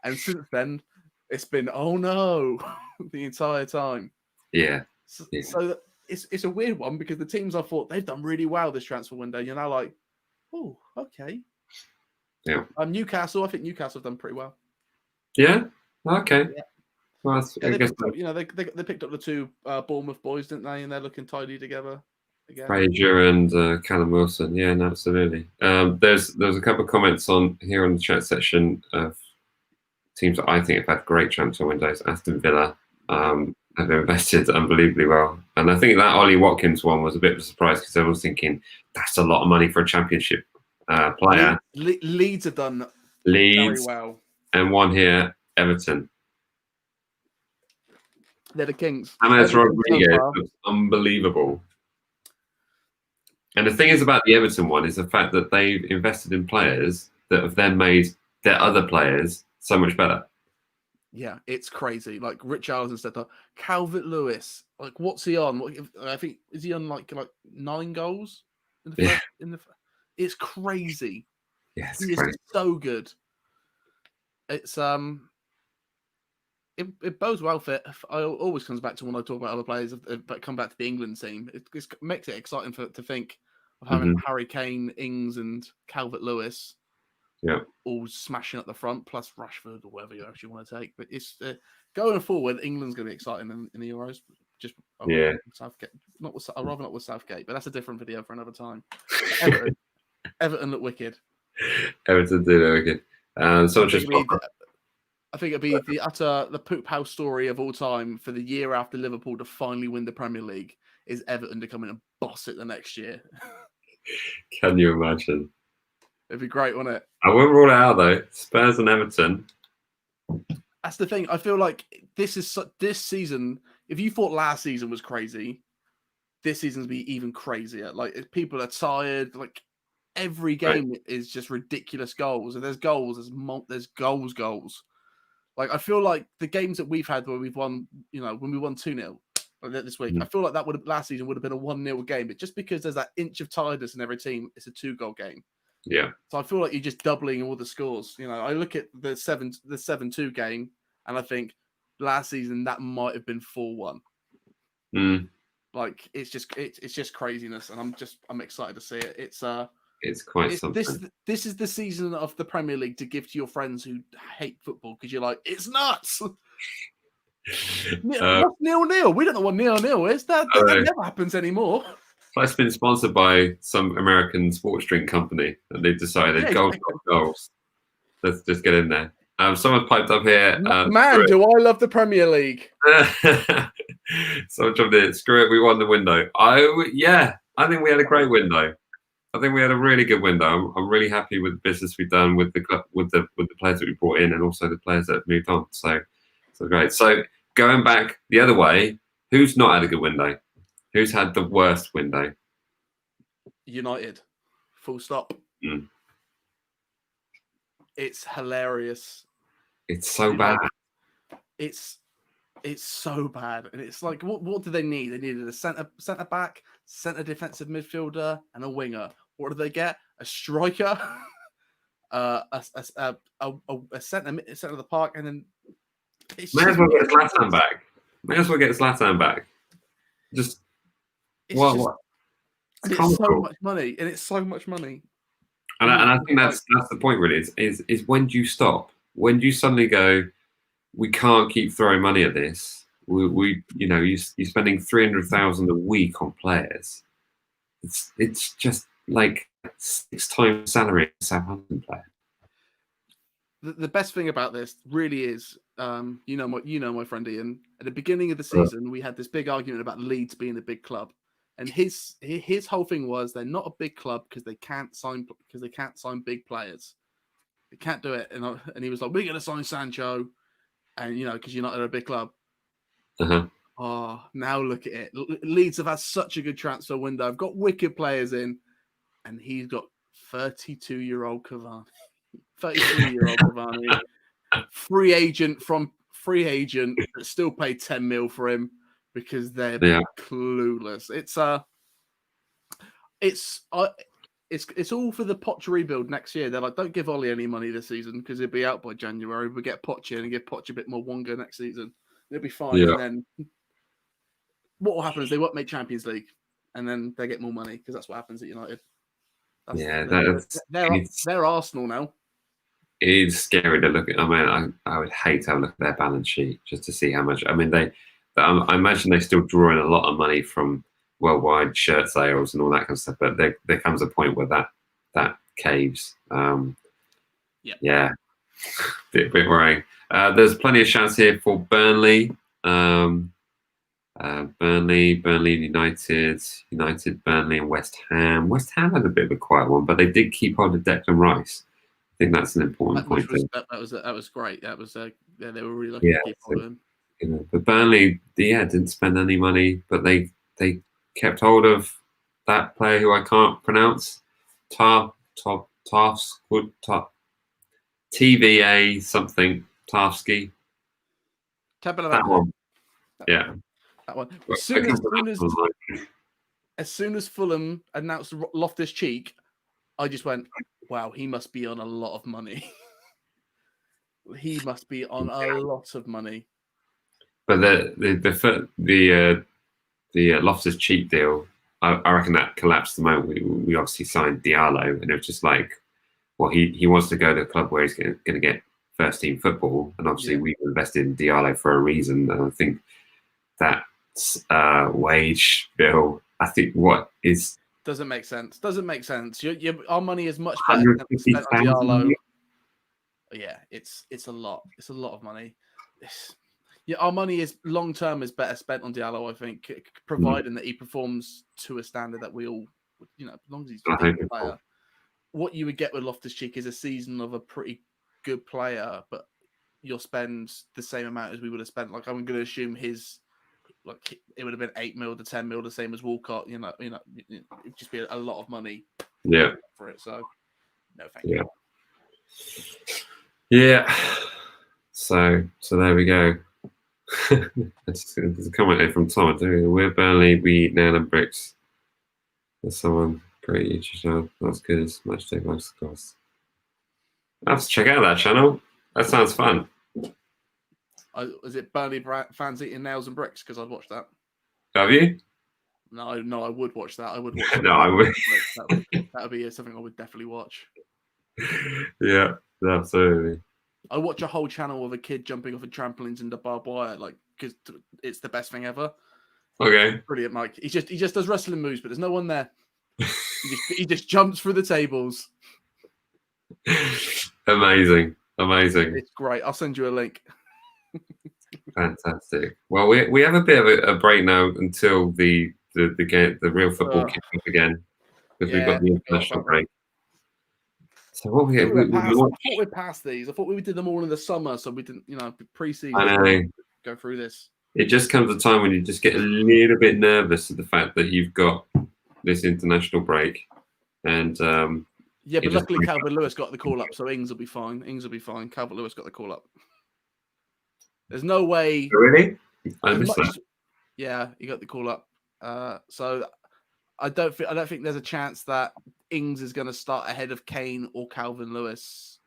S2: And since then, it's been, oh no, the entire time.
S1: Yeah.
S2: So it's a weird one because the teams I thought they've done really well this transfer window. You're now like, oh, okay.
S1: Yeah.
S2: Newcastle, I think Newcastle have done pretty well.
S1: Yeah. Okay.
S2: Yeah.
S1: Well,
S2: they picked up the two Bournemouth boys, didn't they? And they're looking tidy together again.
S1: Fraser and Callum Wilson. Yeah, no, absolutely. There's a couple of comments on here on the chat section of teams that I think have had great transfer windows. Aston Villa have invested unbelievably well, and I think that Ollie Watkins one was a bit of a surprise because everyone's thinking that's a lot of money for a Championship player.
S2: Leeds have done
S1: very
S2: well,
S1: and one here, Everton.
S2: They're the Kings.
S1: James Rodriguez was unbelievable. And the thing is about the Everton one is the fact that they've invested in players that have then made their other players so much better.
S2: Yeah, it's crazy. Like Rich Allen said, Calvert-Lewin. Like, what's he on? I think is he on like 9 goals in the first, It's crazy.
S1: Yes,
S2: he is so good. It's It bodes well for. It always comes back to when I talk about other players, but come back to the England team. It makes it exciting to think of having Harry Kane, Ings, and Calvert-Lewin, all smashing up the front, plus Rashford or whatever you actually want to take. But it's going forward. England's going to be exciting in the Euros. Just Southgate, I'd rather not with Southgate, but that's a different video for another time. Everton look wicked.
S1: Everton do look wicked.
S2: I think it'd be the poop house story of all time for the year after Liverpool to finally win the Premier League is Everton to come in and boss it the next year.
S1: Can you imagine?
S2: It'd be great, wouldn't it?
S1: I wouldn't rule it out though. Spurs and Everton.
S2: That's the thing. I feel like this season. If you thought last season was crazy, this season's be even crazier. Like people are tired. Like every game is just ridiculous goals, and there's goals. There's goals. Like I feel like the games that we've had where we've won, when we won 2-0 this week, I feel like that last season would have been a 1-0 game. But just because there's that inch of tiredness in every team, it's a 2-goal game.
S1: Yeah.
S2: So I feel like you're just doubling all the scores. I look at the 7-2 game, and I think last season that might have been 4-1. Like it's just craziness, and I'm excited to see it. It's quite something. This is the season of the Premier League to give to your friends who hate football because you're like, it's nuts. 0-0. We don't know what 0-0 is. That never happens anymore.
S1: It's been sponsored by some American sports drink company, and they've decided goals. Let's just get in there. Someone piped up here.
S2: Man, do I love the Premier League?
S1: Someone jumped in. Screw it, we won the window. I think we had a great window. I think we had a really good window. I'm really happy with the business we've done with the players that we brought in, and also the players that have moved on. So great. So going back the other way, who's not had a good window? Who's had the worst window?
S2: United. Full stop. It's hilarious.
S1: It's so bad.
S2: It's so bad, and it's like, what do they need? They needed a centre back, centre defensive midfielder, and a winger. What did they get? A striker, a centre of the park, and then
S1: may as well get Zlatan back. What?
S2: It's so much money, and it's so much money.
S1: And I think that's the point, really. Is when do you stop? When do you suddenly go, we can't keep throwing money at this? You're spending 300,000 a week on players. It's just like 6 times salary of a Southampton player.
S2: The best thing about this really is, my friend Ian. At the beginning of the season, we had this big argument about Leeds being a big club, and his whole thing was they're not a big club because they can't sign big players. They can't do it, and he was like, "We're going to sign Sancho," and because you're not a big club.
S1: Uh-huh.
S2: Oh, now look at it. Leeds have had such a good transfer window. I've got wicked players in, and he's got 32-year-old Cavani. 33-year-old Cavani, free agent that still paid 10 mil for him because they're clueless. It's all for the Poch rebuild next year. They're like, don't give Ollie any money this season because he'll be out by January. We'll get Poch in and give Poch a bit more Wonga next season. It'll be fine. Yeah. And then what will happen is they won't make Champions League, and then they get more money because that's what happens at United. They're Arsenal now.
S1: It's scary to look at. I mean, I would hate to have a look at their balance sheet just to see how much. I mean, I imagine they still draw in a lot of money from worldwide shirt sales and all that kind of stuff. But there comes a point where that caves. Yeah, bit worrying. There's plenty of shouts here for Burnley. Burnley, United, Burnley, and West Ham. West Ham had a bit of a quiet one, but they did keep hold of Declan Rice. I think that's an important point.
S2: That was great. That was they were really lucky to keep hold of him.
S1: But Burnley, didn't spend any money, but they kept hold of that player who I can't pronounce. TVA something Tarski. That one. Yeah.
S2: That one. As soon as Fulham announced Loftus-Cheek, I just went, wow, he must be on a lot of money. He must be on a lot of money.
S1: But the Loftus-Cheek deal, I reckon that collapsed the moment we obviously signed Diallo, and it was just like, well, he wants to go to a club where he's going to get first team football, and obviously we've invested in Diallo for a reason, and I think that wage bill, I think
S2: doesn't make sense. Our money is much better than spent on Diallo. Yeah, it's a lot. It's a lot of money. Our money is long term is better spent on Diallo, I think, providing that he performs to a standard that we all, as long as he's a good player. What you would get with Loftus-Cheek is a season of a pretty good player, but you'll spend the same amount as we would have spent. Like, I'm going to assume it would have been 8 mil to 10 mil, the same as Walcott. It'd just be a lot of money. For it. So, no, thank you.
S1: Yeah. So there we go. There's a comment here from Tom. We're Burnley, we eat nail and bricks. There's someone great YouTube channel. Not as good as MatchDayVlogs, of course. I have to check out that channel. That sounds fun.
S2: Is it Burnley fans eating nails and bricks? Because I'd watch that.
S1: Have you?
S2: No, I would watch that. I would watch.
S1: No, I would.
S2: That would be something I would definitely watch.
S1: Yeah, absolutely.
S2: I watch a whole channel of a kid jumping off of trampolines into barbed wire, because it's the best thing ever.
S1: Okay.
S2: Brilliant, Mike. He just does wrestling moves, but there's no one there. he just jumps through the tables.
S1: Amazing.
S2: It's great. I'll send you a link.
S1: Fantastic. Well, we have a bit of a break now until the real football kicks off again, because we've got the international break. So what we
S2: I thought we'd pass these. I thought we did them all in the summer, so we didn't, pre-season.
S1: I know.
S2: Go through this.
S1: It just comes a time when you just get a little bit nervous at the fact that you've got this international break, and
S2: but luckily Calvert-Lewis got the call up, so Ings will be fine. Calvert-Lewis got the call up. There's no way.
S1: Really? I missed that.
S2: Yeah, he got the call up. So I don't think there's a chance that Ings is going to start ahead of Kane or Calvert-Lewis.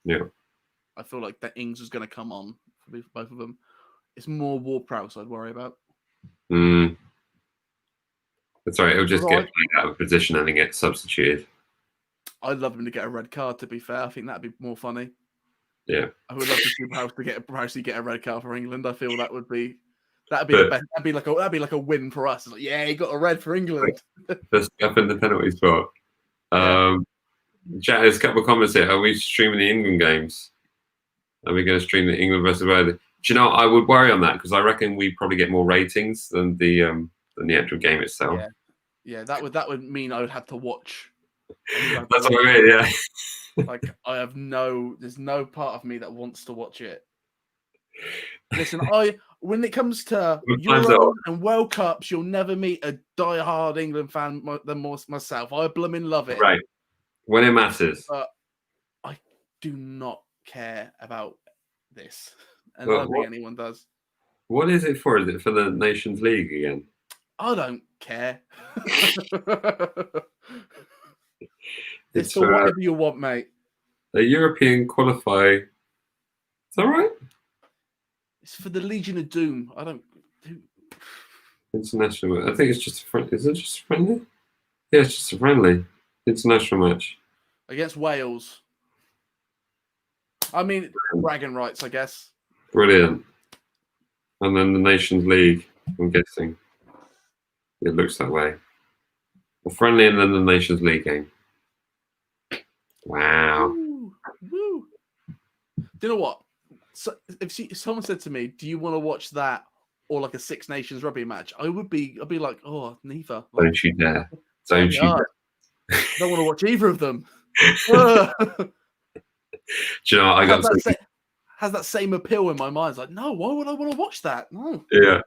S1: Yeah.
S2: I feel like that Ings is going to come on for both of them. It's more Ward-Prowse I'd worry about.
S1: That's right. It'll just get out of position and then get substituted.
S2: I'd love him to get a red card. To be fair, I think that'd be more funny.
S1: Yeah,
S2: I would love to see Prowse get a red card for England. I feel that'd be the best. That'd be like a win for us. It's like, yeah, he got a red for England.
S1: just up in the penalty spot. Chat, there's a couple of comments here. Are we streaming the England games? Are we going to stream the England versus Wales? Do you know, I would worry on that because I reckon we probably get more ratings than the actual game itself.
S2: Yeah, that would mean I would have to watch.
S1: That's what I mean. Yeah.
S2: Like there's no part of me that wants to watch it. Listen, when it comes to Euro and World Cups, you'll never meet a die-hard England fan than myself. I blooming love it.
S1: Right. When it matters.
S2: But I do not care about this. And I don't think anyone does.
S1: What is it for? Is it for the Nations League again?
S2: I don't care. It's for whatever you want, mate.
S1: A European qualify. Is that right?
S2: It's for the Legion of Doom. I don't do
S1: international. I think it's just a friendly. Is it just a friendly? Yeah, it's just a friendly international match
S2: against Wales. I mean, bragging rights, I guess.
S1: Brilliant. And then the Nations League. I'm guessing it looks that way. A friendly and then the Nations League game. Wow.
S2: Woo. Do you know what? So if someone said to me, "Do you want to watch that or like a Six Nations rugby match?" I'd be like, "Oh, neither."
S1: Don't you dare! Don't you dare!
S2: I don't want to watch either of them.
S1: Do you know what?
S2: Has that same appeal in my mind? It's like, no, why would I want to watch that? No.
S1: Yeah.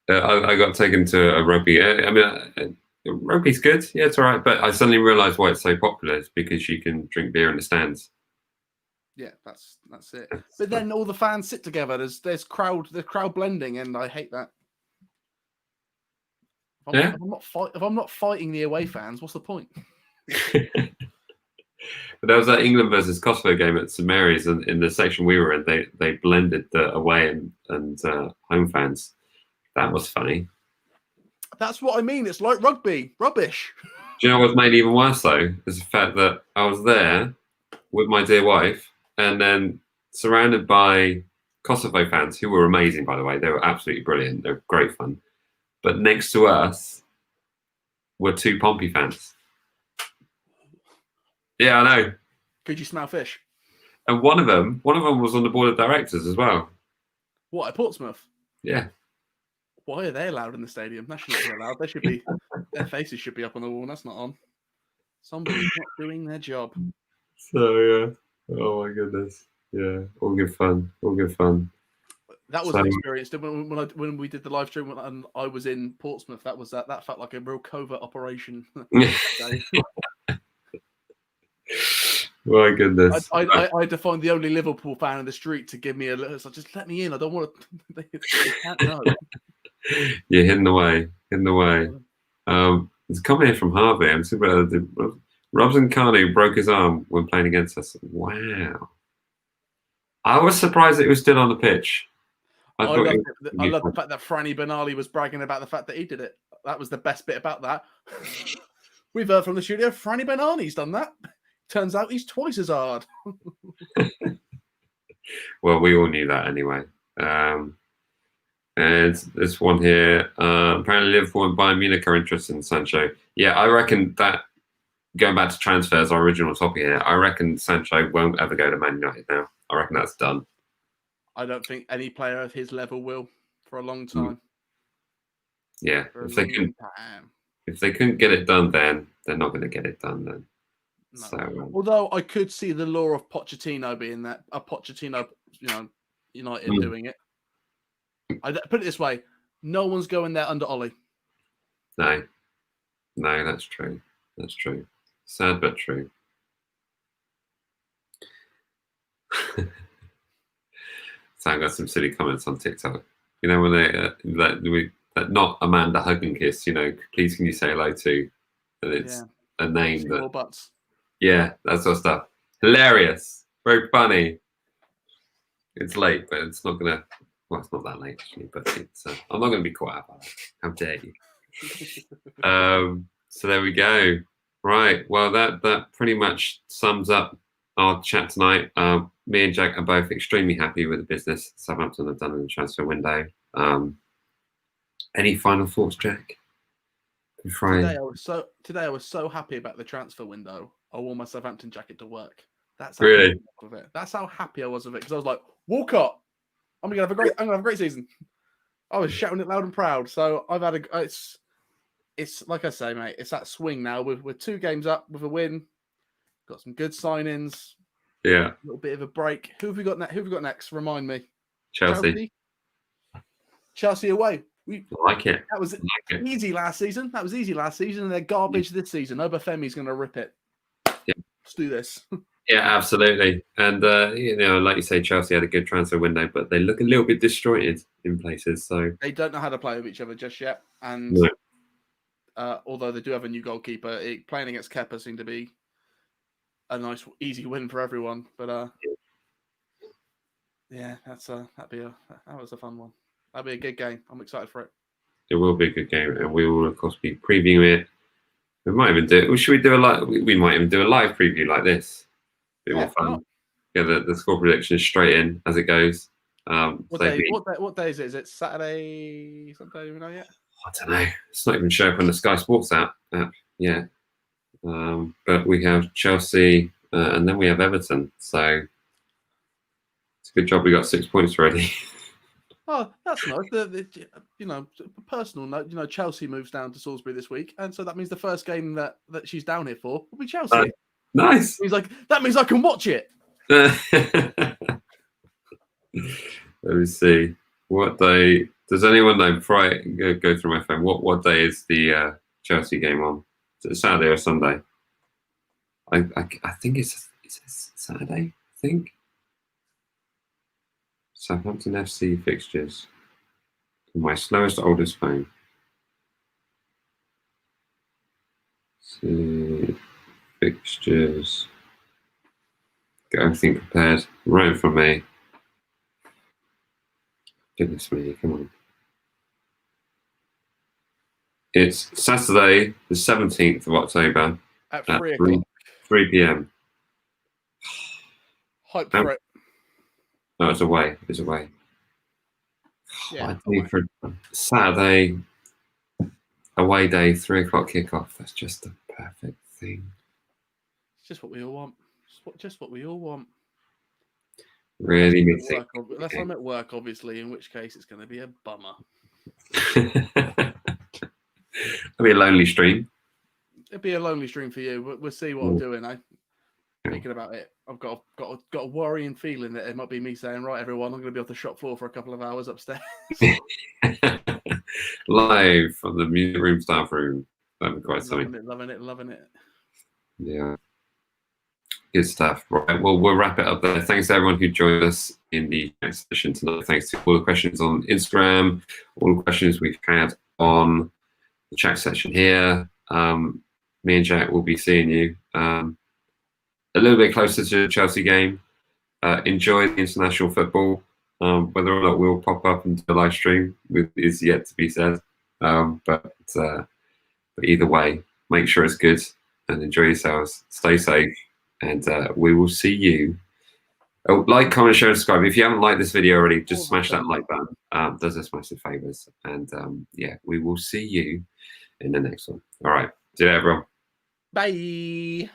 S1: I got taken to a rugby. I mean, rugby's good. Yeah, it's all right. But I suddenly realised why it's so popular. It's because you can drink beer in the stands.
S2: Yeah, that's it. But then all the fans sit together. There's crowd blending, and I hate that. If I'm not fighting the away fans, what's the point?
S1: But there was that England versus Kosovo game at St Mary's, and in the section we were in, they blended the away and home fans. That was funny.
S2: That's what I mean. It's like rugby. Rubbish.
S1: Do you know what's made it even worse though? Is the fact that I was there with my dear wife, and then surrounded by Kosovo fans who were amazing, by the way. They were absolutely brilliant. They were great fun. But next to us were two Pompey fans. Yeah, I know.
S2: Could you smell fish?
S1: And one of them was on the board of directors as well.
S2: What, at Portsmouth?
S1: Yeah.
S2: Why are they allowed in the stadium? That shouldn't be allowed. They should be. Their faces should be up on the wall. That's not on. Somebody's not doing their job.
S1: So yeah. Oh my goodness. Yeah. All good fun. All good fun.
S2: That was an experience. When we did the live stream and I was in Portsmouth, that felt like a real covert operation.
S1: My goodness.
S2: I had to find the only Liverpool fan in the street to give me a little. So just let me in. I don't want to. They can't know.
S1: Yeah, hidden away. It's coming here from Harvey. I'm super. Robson Carney broke his arm when playing against us. Wow. I was surprised that he was still on the pitch.
S2: I love the fact that Franny Benali was bragging about the fact that he did it. That was the best bit about that. We've heard from the studio, Franny Benali's done that. Turns out he's twice as hard.
S1: Well, we all knew that anyway. And this one here, apparently Liverpool and Bayern Munich are interested in Sancho. Yeah, I reckon that, going back to transfers, our original topic here, I reckon Sancho won't ever go to Man United now. I reckon that's done.
S2: I don't think any player of his level will for a long time.
S1: Yeah, if they couldn't get it done then, they're not going to get it done then.
S2: No.
S1: So,
S2: although I could see the law of Pochettino being that, Pochettino, United doing it. I put it this way: no one's going there under Ollie.
S1: No, that's true. That's true. Sad but true. So I got some silly comments on TikTok. You know, when they not Amanda Hug and Kiss. You know, please can you say hello to? And it's a name that.
S2: Butts.
S1: Yeah, that sort of stuff. Hilarious, very funny. It's late, but it's not gonna. Well, it's not that late actually, but it's. I'm not gonna be quiet about it. How dare you? So there we go. Right. Well, that pretty much sums up our chat tonight. Me and Jack are both extremely happy with the business Southampton have done in the transfer window. Any final thoughts, Jack?
S2: Today I was so happy about the transfer window. I wore my Southampton jacket to work. That's how
S1: Really?
S2: happy I was with it. That's how happy I was with it, because I was like, Walcott, I'm gonna have a great season. I was shouting it loud and proud. So I've had it's like I say, mate, it's that swing now. We're 2 games up with a win. Got some good signings.
S1: Yeah.
S2: A little bit of a break. Who have we got next? Remind me.
S1: Chelsea.
S2: Chelsea away. We
S1: like it.
S2: That was easy last season. And they're garbage this season. Obafemi's going to rip it.
S1: Yeah.
S2: Let's do this.
S1: Yeah, absolutely. And like you say, Chelsea had a good transfer window, but they look a little bit disjointed in places. So
S2: they don't know how to play with each other just yet. And although they do have a new goalkeeper, playing against Kepa seemed to be a nice, easy win for everyone. But yeah, that was a fun one. That'll be a good game. I'm excited for it.
S1: It will be a good game, and we will of course be previewing it. We might even do it. Should we do a live? We might even do a live preview like this. Bit more fun. Yeah, the score prediction is straight in as it goes.
S2: What day is it? Is it Saturday? Sunday? Do we know yet?
S1: I don't know. It's not even showing up on the Sky Sports app yet. But we have Chelsea, and then we have Everton. So it's a good job we got 6 points already.
S2: Oh, that's nice. Personal note, Chelsea moves down to Salisbury this week, and so that means the first game that she's down here for will be Chelsea.
S1: Nice.
S2: That means I can watch it.
S1: Let me see. What day? Does anyone know? Before I go through my phone, what day is the Chelsea game on? Is it Saturday or Sunday? I think it's Saturday. I think. Southampton FC fixtures. My slowest, oldest phone. See, fixtures. Get everything prepared. Right from me. Goodness me, come on. It's Saturday, the 17th of October.
S2: At 3 o'clock.
S1: 3 p.m.
S2: Hype for it.
S1: No, it's away. It's away.
S2: Yeah,
S1: for Saturday away day, 3 o'clock kickoff. That's just the perfect thing.
S2: It's just what we all want. Just what we all want.
S1: Really,
S2: unless I'm at work, obviously, in which case it's going to be a bummer.
S1: It'll be a lonely stream.
S2: It'll be a lonely stream for you. We'll see what I'm doing. Thinking about it, I've got a worrying feeling that it might be me saying, "Right, everyone, I'm going to be off the shop floor for a couple of hours upstairs."
S1: Live from the music room, staff room. That'd be quite something.
S2: Loving it.
S1: Yeah. Good stuff. Right. Well, we'll wrap it up there. Thanks to everyone who joined us in the next session tonight. Thanks to all the questions on Instagram, all the questions we've had on the chat section here. Me and Jack will be seeing you a little bit closer to the Chelsea game. Enjoy the international football. Whether or not we'll pop up and do a live stream is yet to be said. But either way, make sure it's good and enjoy yourselves. Stay safe. And we will see you. Like, comment, share, and subscribe. If you haven't liked this video already, just smash that like button. Does us massive favors. And yeah, we will see you in the next one. All right. See you, everyone.
S2: Bye.